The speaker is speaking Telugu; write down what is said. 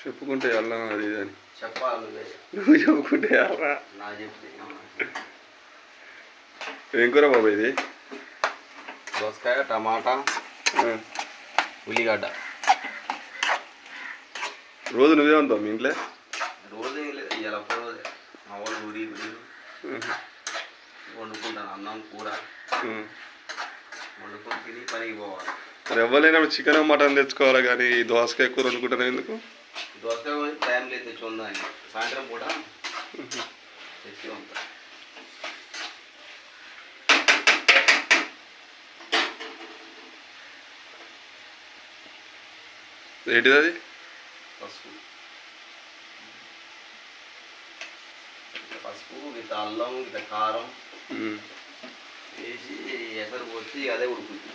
చెప్పుకుంటే వెళ్ళాం అది ఇది అని చెప్పాలి నువ్వు చెప్పుకుంటే వెళ్ళరా నా చెప్తే ఏం కూర బాబు ఇది దోసకాయ టమాటా ఉల్లిగడ్డ రోజు నువ్వే ఉంటావు మీ ఇంట్లో రోజు ఏం లేదు ఇలా రోజే మా వాళ్ళు ఊరి వండుకుంటాను అన్నం కూర వండుకొని తిని పనికి పోవాలి మరి ఎవరైనా చికెన్ మటన్ తెచ్చుకోవాలి కానీ దోసకాయ కూర వండుకుంటాను ఎందుకు దోసకాయ టైం లేదు తెచ్చి ఉందని సాయంత్రం పూట తెచ్చి ఉంటా ఏంటిది అది పసుపు ఇంత అల్లం ఇంత కారం వేసి ఎసరు పోసి అదే ఉడుకుతుంది